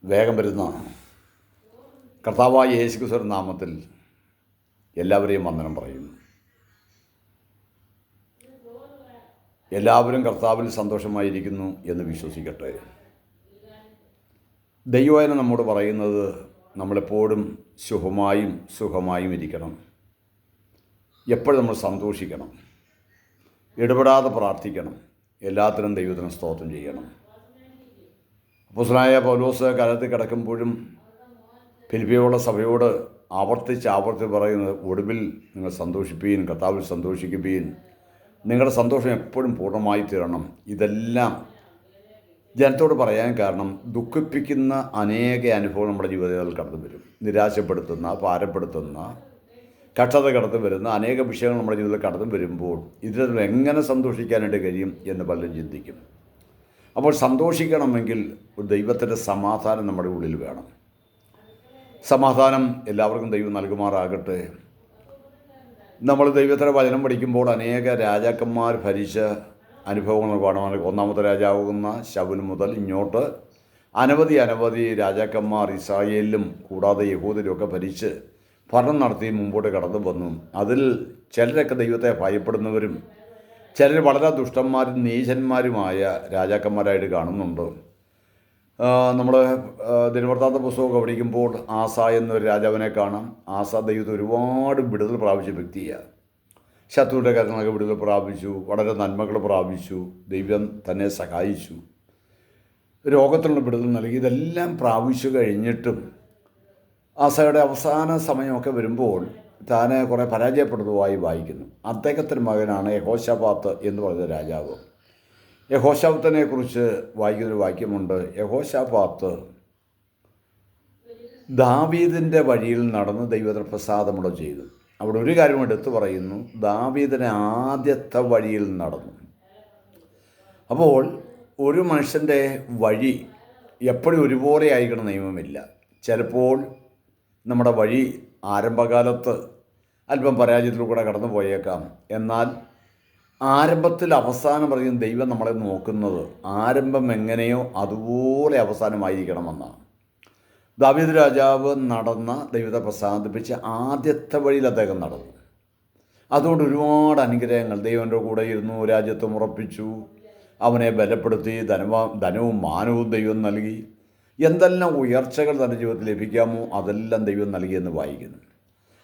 വേഗം വരുന്ന കർത്താവായ യേശുക്രിസ്തുവിന്റെ നാമത്തിൽ എല്ലാവരെയും വന്ദനം പറയുന്നു. എല്ലാവരും കർത്താവിൽ സന്തോഷമായിരിക്കുന്നു എന്ന് വിശ്വസിക്കട്ടെ. ദൈവവചന നമ്മോട് പറയുന്നത് നമ്മളെപ്പോഴും സുഖമായും ഇരിക്കണം. എപ്പോഴും നമ്മൾ സന്തോഷിക്കണം, ഇടപെടാതെ പ്രാർത്ഥിക്കണം, എല്ലാത്തിനും ദൈവത്തിന് സ്തോത്രം ചെയ്യണം. അപ്പോസ്തലനായ പൗലോസ് കാലത്ത് കിടക്കുമ്പോഴും ഫിലിപ്പിയുള്ള സഭയോട് ആവർത്തിച്ച് പറയുന്നത്, ഒടുവിൽ നിങ്ങൾ സന്തോഷിപ്പീൻ, കർത്താവിൽ സന്തോഷിക്കുപ്പീൻ, നിങ്ങളുടെ സന്തോഷം എപ്പോഴും പൂർണ്ണമായി തീരണം. ഇതെല്ലാം ജനത്തോട് പറയാൻ കാരണം, ദുഃഖിപ്പിക്കുന്ന അനേക അനുഭവം നമ്മുടെ ജീവിതത്തിൽ കടന്നു വരും. നിരാശപ്പെടുത്തുന്ന, ഭാരപ്പെടുത്തുന്ന, കഷ്ടത കടന്നു വരുന്ന അനേക വിഷയങ്ങൾ നമ്മുടെ ജീവിതത്തിൽ കടന്നു വരുമ്പോൾ ഇതിൽ എങ്ങനെ സന്തോഷിക്കാനായിട്ട് കഴിയും എന്ന് പലരും ചിന്തിക്കും. അപ്പോൾ സന്തോഷിക്കണമെങ്കിൽ ഒരു ദൈവത്തിൻ്റെ സമാധാനം നമ്മുടെ ഉള്ളിൽ വേണം. സമാധാനം എല്ലാവർക്കും ദൈവം നൽകുമാറാകട്ടെ. നമ്മൾ ദൈവത്തിൻ്റെ വചനം പഠിക്കുമ്പോൾ അനേക രാജാക്കന്മാർ ഭരിച്ച അനുഭവങ്ങൾ കാണുവാൻ, ഒന്നാമത്തെ രാജാവുന്ന ശൗൽ മുതൽ ഇങ്ങോട്ട് അനവധി രാജാക്കന്മാർ ഇസ്രായേലിലും കൂടാതെ യഹൂദയിലുമൊക്കെ ഭരിച്ച് ഭരണം നടത്തി മുമ്പോട്ട് കടന്നു വന്നു. അതിൽ ചിലരൊക്കെ ദൈവത്തെ ഭയപ്പെടുന്നവരും ചിലർ വളരെ ദുഷ്ടന്മാരും നീചന്മാരുമായ രാജാക്കന്മാരായിട്ട് കാണുന്നുണ്ട്. നമ്മൾ ദിനവൃത്താന്ത പുസ്തകമൊക്കെ പഠിക്കുമ്പോൾ ആസ എന്നൊരു രാജാവിനെ കാണാം. ആസ ദൈവത്തെ ഒരുപാട് വിടുതൽ പ്രാപിച്ച വ്യക്തിയാണ്. ശത്രുവിൻ്റെ കാര്യങ്ങളൊക്കെ വിടുതൽ പ്രാപിച്ചു, വളരെ നന്മകൾ പ്രാപിച്ചു, ദൈവം തന്നെ സഹായിച്ചു, രോഗത്തിനുള്ള വിടുതൽ നൽകി. ഇതെല്ലാം പ്രാപിച്ചു കഴിഞ്ഞിട്ടും ആസയുടെ അവസാന സമയമൊക്കെ വരുമ്പോൾ താൻ കുറേ പരാജയപ്പെടുന്നതായി വായിക്കുന്നു. അദ്ദേഹത്തിൻ്റെ മകനാണ് യഹോശാഫാത്ത് എന്ന് പറയുന്ന രാജാവ്. യഹോശാഫാത്തിനെ കുറിച്ച് വായിക്കുന്നൊരു വാക്യമുണ്ട്. യഹോശാഫാത്ത് ദാവീദിൻ്റെ വഴിയിൽ നടന്ന് ദൈവത്തിന് പ്രസാദമുള്ള ചെയ്തു. അവിടെ ഒരു കാര്യം എടുത്തു പറയുന്നു, ദാവീദിനെ ആദ്യത്തെ വഴിയിൽ നടന്നു. അപ്പോൾ ഒരു മനുഷ്യൻ്റെ വഴി എപ്പോഴും ഒരുപോലെ ആയിരിക്കണം നിയമമില്ല. ചിലപ്പോൾ നമ്മുടെ വഴി ആരംഭകാലത്ത് അല്പം പരാജയത്തിലൂടെ കടന്നു പോയേക്കാം. എന്നാൽ ആരംഭത്തിൽ അവസാനം പറയും ദൈവം നമ്മളെ നോക്കുന്നത് ആരംഭം എങ്ങനെയോ അതുപോലെ അവസാനമായിരിക്കണമെന്നാണ്. ദാവീദ് രാജാവ് നടന്ന ദൈവത്തെ പ്രസാദിപ്പിച്ച് ആദ്യത്തെ വഴിയിൽ അദ്ദേഹം നടന്നു. അതുകൊണ്ട് ഒരുപാട് അനുഗ്രഹങ്ങൾ ദൈവൻ്റെ കൂടെ ഇരുന്നു, രാജ്യത്വം ഉറപ്പിച്ചു, അവനെ ബലപ്പെടുത്തി, ധനവും മാനവും ദൈവം നൽകി. എന്തെല്ലാം ഉയർച്ചകൾ തൻ്റെ ജീവിതത്തിൽ ലഭിക്കാമോ അതെല്ലാം ദൈവം നൽകിയെന്ന് വായിക്കുന്നു.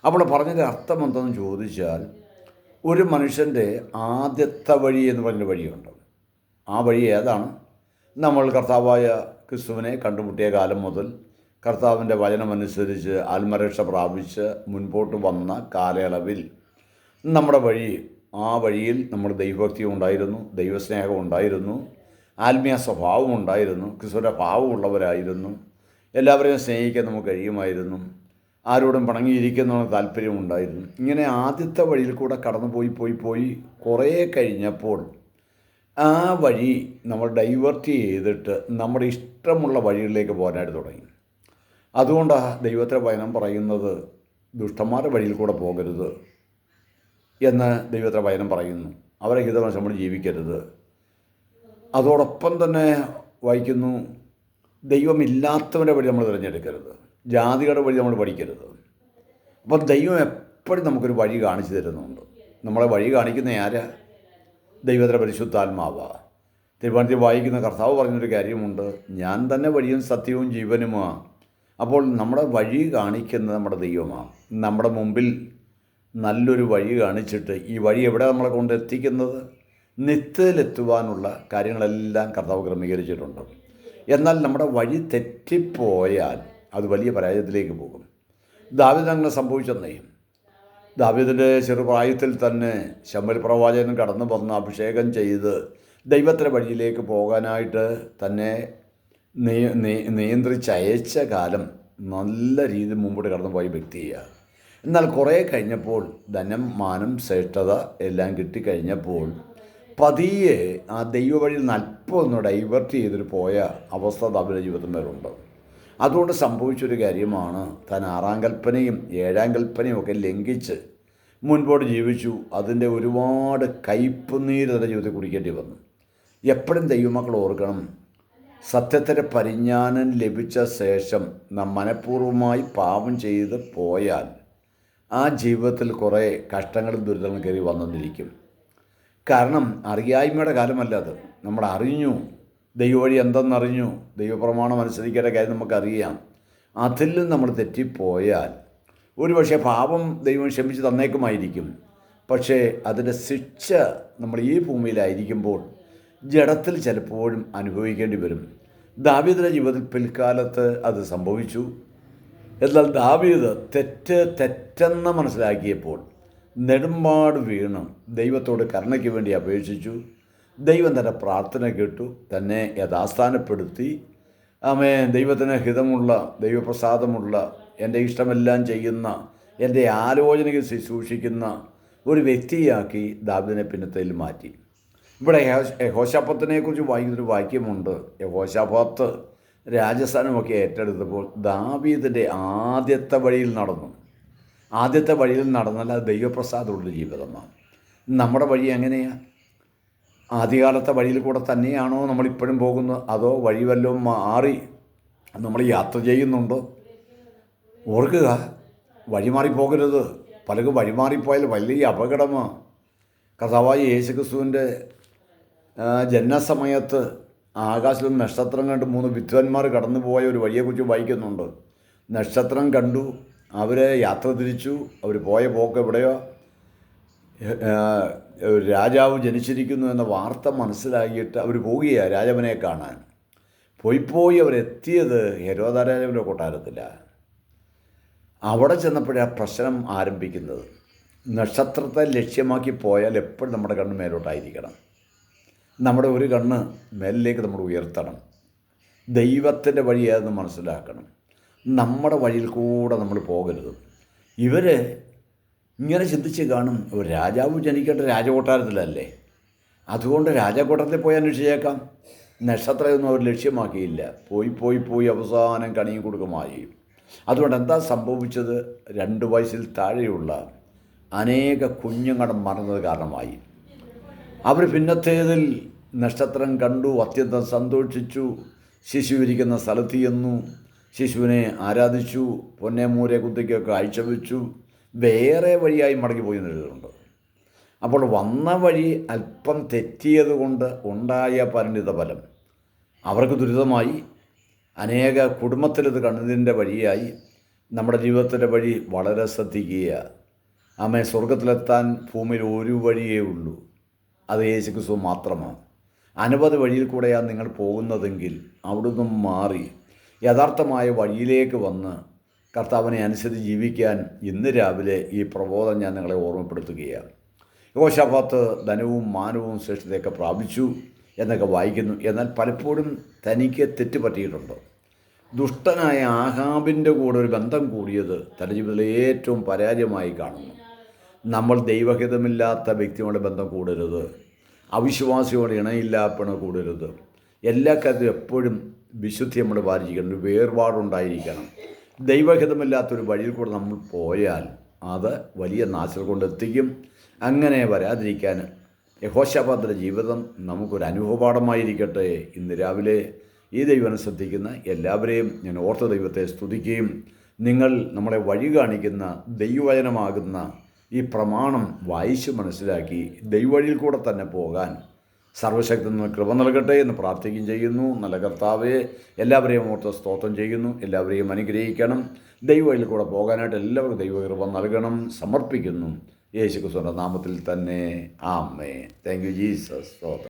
അപ്പോൾ പറഞ്ഞതിൻ്റെ അർത്ഥം എന്തെന്ന് ചോദിച്ചാൽ, ഒരു മനുഷ്യൻ്റെ ആദ്യത്തെ വഴി എന്ന് പറഞ്ഞ വഴിയുണ്ട്. ആ വഴി ഏതാണ്? നമ്മൾ കർത്താവായ ക്രിസ്തുവിനെ കണ്ടുമുട്ടിയ കാലം മുതൽ കർത്താവിൻ്റെ വചനമനുസരിച്ച് ആത്മരക്ഷ പ്രാപിച്ച് മുൻപോട്ട് വന്ന കാലയളവിൽ നമ്മുടെ വഴി, ആ വഴിയിൽ നമ്മൾ ദൈവഭക്തി ഉണ്ടായിരുന്നു, ദൈവസ്നേഹം ഉണ്ടായിരുന്നു, ആത്മീയ സ്വഭാവം ഉണ്ടായിരുന്നു, ക്രിസ്തുവിൻ്റെ ഭാവമുള്ളവരായിരുന്നു, എല്ലാവരെയും സ്നേഹിക്കാൻ നമുക്ക് കഴിയുമായിരുന്നു, ആരോടും പിണങ്ങിയിരിക്കുന്നതിന് താല്പര്യമുണ്ടായിരുന്നു. ഇങ്ങനെ ആദ്യത്തെ വഴിയിൽ കൂടെ കടന്നു പോയി കുറേ കഴിഞ്ഞപ്പോൾ ആ വഴി നമ്മൾ ഡൈവേർട്ട് ചെയ്തിട്ട് നമ്മുടെ ഇഷ്ടമുള്ള വഴികളിലേക്ക് പോകാനായിട്ട് തുടങ്ങി. അതുകൊണ്ടാണ് ദൈവത്തെ വചനം പറയുന്നത്, ദുഷ്ടന്മാരുടെ വഴിയിൽ കൂടെ പോകരുത് എന്ന് ദൈവത്തെ വചനം പറയുന്നു. അവരെ ഹിതമനുസരിച്ച് നമ്മൾ ജീവിക്കരുത്. അതോടൊപ്പം തന്നെ വായിക്കുന്നു, ദൈവമില്ലാത്തവൻ്റെ വഴി നമ്മൾ തിരഞ്ഞെടുക്കരുത്, ജാതികളുടെ വഴി നമ്മൾ പഠിക്കരുത്. അപ്പം ദൈവം എപ്പോഴും നമുക്കൊരു വഴി കാണിച്ചു തരുന്നുണ്ട്. നമ്മളെ വഴി കാണിക്കുന്ന ആരാ? ദൈവത്തിൻ്റെ പരിശുദ്ധാത്മാവാണ്. തിരുവനന്തപുരത്തിൽ വായിക്കുന്ന കർത്താവ് പറഞ്ഞൊരു കാര്യമുണ്ട്, ഞാൻ തന്നെ വഴിയും സത്യവും ജീവനുമാണ്. അപ്പോൾ നമ്മുടെ വഴി കാണിക്കുന്നത് നമ്മുടെ ദൈവമാണ്. നമ്മുടെ മുമ്പിൽ നല്ലൊരു വഴി കാണിച്ചിട്ട് ഈ വഴി എവിടെ നമ്മളെ കൊണ്ടെത്തിക്കുന്നത്? നിത്യത്തിലെത്തുവാനുള്ള കാര്യങ്ങളെല്ലാം കർത്താവ് ക്രമീകരിച്ചിട്ടുണ്ട്. എന്നാൽ നമ്മുടെ വഴി തെറ്റിപ്പോയാൽ അത് വലിയ പരാജയത്തിലേക്ക് പോകും. ദാവീദ് അങ്ങനെ സംഭവിച്ചെന്നേ. ദാവീദിൻ്റെ ചെറുപ്രായത്തിൽ തന്നെ ശമൂവേൽ പ്രവാചകൻ കടന്നു വന്ന് അഭിഷേകം ചെയ്ത് ദൈവത്തിൻ്റെ വഴിയിലേക്ക് പോകാനായിട്ട് തന്നെ നിയന്ത്രിച്ചയച്ച കാലം നല്ല രീതിയിൽ മുമ്പോട്ട് കടന്നു പോയ വ്യക്തിയാണ്. എന്നാൽ കുറേ കഴിഞ്ഞപ്പോൾ ധനം, മാനം, ശ്രേഷ്ഠത എല്ലാം കിട്ടിക്കഴിഞ്ഞപ്പോൾ പതിയെ ആ ദൈവവഴിയിൽ നിന്ന് അല്പം ഒന്ന് ഡൈവേർട്ട് ചെയ്തിട്ട് പോയ അവസ്ഥ ദാവീദിന്റെ ജീവിതത്തിൽ മേലുണ്ട്. അതുകൊണ്ട് സംഭവിച്ചൊരു കാര്യമാണ്, താൻ 6-ാം കൽപ്പനയും 7-ാം കൽപ്പനയും ഒക്കെ ലംഘിച്ച് മുൻപോട്ട് ജീവിച്ചു. അതിൻ്റെ ഒരുപാട് കയ്പുനീര് തൻ്റെ ജീവിതത്തിൽ കുടിക്കേണ്ടി വന്നു. എപ്പോഴും ദൈവമക്കൾ ഓർക്കണം, സത്യത്തിൻ്റെ പരിജ്ഞാനം ലഭിച്ച ശേഷം നാം മനഃപൂർവ്വമായി പാപം ചെയ്ത് പോയാൽ ആ ജീവിതത്തിൽ കുറേ കഷ്ടങ്ങളും ദുരിതങ്ങളും കയറി വന്നെന്നിരിക്കും. കാരണം അറിയായ്മയുടെ കാലമല്ല അത്. നമ്മൾ അറിഞ്ഞു, ദൈവവഴി എന്തെന്നറിഞ്ഞു, ദൈവപ്രമാണം അനുസരിക്കേണ്ട കാര്യം നമുക്കറിയാം. അതിൽ നിന്ന് നമ്മൾ തെറ്റിപ്പോയാൽ ഒരുപക്ഷെ പാപം ദൈവം ക്ഷമിച്ച് തന്നേക്കുമായിരിക്കും. പക്ഷേ അതിൻ്റെ ശിക്ഷ നമ്മൾ ഈ ഭൂമിയിലായിരിക്കുമ്പോൾ ജഡത്തിൽ ചിലപ്പോഴും അനുഭവിക്കേണ്ടി വരും. ദാവീദിൻ്റെ ജീവിതത്തിൽ പിൽക്കാലത്ത് അത് സംഭവിച്ചു. എന്നാൽ ദാവീദ് തെറ്റെന്ന് മനസ്സിലാക്കിയപ്പോൾ നെടുമ്പാട് വീണ് ദൈവത്തോട് കരുണയ്ക്ക് വേണ്ടി അപേക്ഷിച്ചു. ദൈവം തൻ്റെ പ്രാർത്ഥന കേട്ടു, തന്നെ യഥാസ്ഥാനപ്പെടുത്തി. ദൈവത്തിന് ഹിതമുള്ള, ദൈവപ്രസാദമുള്ള, എൻ്റെ ഇഷ്ടമെല്ലാം ചെയ്യുന്ന, എൻ്റെ ആലോചനകൾ ശുശ്രൂഷിക്കുന്ന ഒരു വ്യക്തിയാക്കി ദാവീദിനെ പിന്നത്തേൽ മാറ്റി. ഇവിടെ യഹോശാഫാത്തിനെക്കുറിച്ച് വായിക്കുന്നൊരു വാക്യമുണ്ട്. യഹോശാഫാത്ത് രാജസ്ഥാനമൊക്കെ ഏറ്റെടുത്തപ്പോൾ ദാവീദിൻ്റെ ആദ്യത്തെ വഴിയിൽ നടന്നു. ആദ്യത്തെ വഴിയിൽ നടന്നാൽ അത് ദൈവപ്രസാദമുള്ള ജീവിതമാണ്. നമ്മുടെ വഴി എങ്ങനെയാണ്? ആദ്യകാലത്തെ വഴിയിൽ കൂടെ തന്നെയാണോ നമ്മളിപ്പോഴും പോകുന്നത്? അതോ വഴി വല്ലതും മാറി നമ്മൾ യാത്ര ചെയ്യുന്നുണ്ടോ? ഓർക്കുക, വഴിമാറിപ്പോകരുത്. പലരും വഴിമാറിപ്പോയാൽ വലിയ അപകടമാണ്. കർത്താവായ യേശുക്രിസ്തുവിൻ്റെ ജനനസമയത്ത് ആകാശത്തിൽ നക്ഷത്രം കണ്ട് 3 വിദ്വാൻമാർ കടന്നുപോയ ഒരു വഴിയെക്കുറിച്ച് വായിക്കുന്നുണ്ട്. നക്ഷത്രം കണ്ടു, അവർ യാത്ര തിരിച്ചു. അവർ പോയ പോക്ക് എവിടെയോ രാജാവ് ജനിച്ചിരിക്കുന്നു എന്ന വാർത്ത മനസ്സിലാക്കിയിട്ട് അവർ പോവുകയാണ് രാജാവിനെ കാണാൻ. പോയി അവരെത്തിയത് ഹെരോദാരാജാവിൻ്റെ കൊട്ടാരത്തിലാണ്. അവിടെ ചെന്നപ്പോഴാണ് പ്രശ്നം ആരംഭിക്കുന്നത്. നക്ഷത്രത്തെ ലക്ഷ്യമാക്കി പോയാൽ എപ്പോഴും നമ്മുടെ കണ്ണ് മേലോട്ടായിരിക്കണം. നമ്മുടെ ഒരു കണ്ണ് മേലിലേക്ക് നമ്മൾ ഉയർത്തണം. ദൈവത്തിൻ്റെ വഴി ഏതെന്ന് മനസ്സിലാക്കണം. നമ്മുടെ വഴിയിൽ കൂടെ നമ്മൾ പോകരുത്. ഇവർ ഇങ്ങനെ ചിന്തിച്ച് കാണും, ഒരു രാജാവ് ജനിക്കേണ്ട രാജകൊട്ടാരത്തിലല്ലേ, അതുകൊണ്ട് രാജകൊട്ടാരത്തിൽ പോയി അന്വേഷിച്ചേക്കാം. നക്ഷത്രമൊന്നും അവർ ലക്ഷ്യമാക്കിയില്ല. പോയി അവസാനം കണിയും കൊടുക്കുമായി. അതുകൊണ്ട് എന്താ സംഭവിച്ചത്? 2 വയസ്സിൽ താഴെയുള്ള അനേക കുഞ്ഞുങ്ങളുടെ മറന്നത് കാരണമായി. അവർ പിന്നത്തേതിൽ നക്ഷത്രം കണ്ടു, അത്യന്തം സന്തോഷിച്ചു. ശിശു ഇരിക്കുന്ന സ്ഥലത്ത് ചെന്നു, ശിശുവിനെ ആരാധിച്ചു, പൊന്നേമൂരെ കുത്തിക്കൊക്കെ അയച്ചുവെച്ചു. വേറെ വഴിയായി മടങ്ങിപ്പോയി എന്നെഴുതുന്നുണ്ട്. അപ്പോൾ വന്ന വഴി അല്പം തെറ്റിയത് കൊണ്ട് ഉണ്ടായ പരിണിത ഫലം അവർക്ക് ദുരിതമായി. അനേക കുടുംബത്തിലിത് കണ്ടതിൻ്റെ വഴിയായി. നമ്മുടെ ജീവിതത്തിൻ്റെ വഴി വളരെ ശ്രദ്ധിക്കുക. സ്വർഗത്തിലെത്താൻ ഭൂമിയിൽ ഒരു വഴിയേ ഉള്ളൂ, അത് യേശുക്രിസ്തു മാത്രമാണ്. അനവധി വഴിയിൽ കൂടെയാണ് നിങ്ങൾ പോകുന്നതെങ്കിൽ അവിടുന്ന് മാറി യഥാർത്ഥമായ വഴിയിലേക്ക് വന്ന് കർത്താവിനെ അനുസരിച്ച് ജീവിക്കാൻ ഇന്ന് രാവിലെ ഈ പ്രബോധനം ഞാൻ നിങ്ങളെ ഓർമ്മപ്പെടുത്തുകയാണ്. യഹോശാഫാത്ത് ധനവും മാനവും ശ്രേഷ്ഠതയൊക്കെ പ്രാപിച്ചു എന്നൊക്കെ വായിക്കുന്നു. എന്നാൽ പലപ്പോഴും തനിക്ക് തെറ്റുപറ്റിയിട്ടുണ്ട്. ദുഷ്ടനായ ആഹാബിൻ്റെ കൂടെ ഒരു ബന്ധം കൂടിയത് തൻ്റെ ജീവിതത്തിലെ ഏറ്റവും പരാജയമായി കാണുന്നു. നമ്മൾ ദൈവഹിതമില്ലാത്ത വ്യക്തിയോട് ബന്ധം കൂടരുത്. അവിശ്വാസിയോട് ഇണയില്ലാപ്പണ കൂടരുത്. എല്ലാ കാര്യത്തിലും എപ്പോഴും വിശുദ്ധി നമ്മൾ പാലിക്കണം. ഒരു വേർപാടുണ്ടായിരിക്കണം. ദൈവഹിതമില്ലാത്തൊരു വഴിയിൽ കൂടെ നമ്മൾ പോയാൽ അത് വലിയ നാശം കൊണ്ടെത്തിക്കും. അങ്ങനെ വരാതിരിക്കാൻ യഹോശാഫാത്തിൻ്റെ ജീവിതം നമുക്കൊരു അനുഭവപാഠമായിരിക്കട്ടെ. ഇന്ന് രാവിലെ ഈ ദൈവം ശ്രദ്ധിക്കുന്ന എല്ലാവരെയും ഞാൻ ഓർത്ത ദൈവത്തെ സ്തുതിക്കുകയും നിങ്ങൾ നമ്മളെ വഴി കാണിക്കുന്ന ദൈവവചനമാകുന്ന ഈ പ്രമാണം വായിച്ച് മനസ്സിലാക്കി ദൈവവഴിയിൽ കൂടെ തന്നെ പോകാൻ സർവശക്തൻ കൃപ നൽകട്ടെ എന്ന് പ്രാർത്ഥിക്കുകയും ചെയ്യുന്നു. നല്ല കർത്താവെ, എല്ലാവരെയും ഓർത്ത് സ്തോത്രം ചെയ്യുന്നു. എല്ലാവരെയും അനുഗ്രഹിക്കണം. ദൈവവഴിയിൽ കൂടെ പോകാനായിട്ട് എല്ലാവർക്കും ദൈവകൃപ നൽകണം സമർപ്പിക്കുന്നു. യേശുക്രിസ്തുവിന്റെ നാമത്തിൽ തന്നെ ആമേൻ. Thank you Jesus. സ്തോത്രം.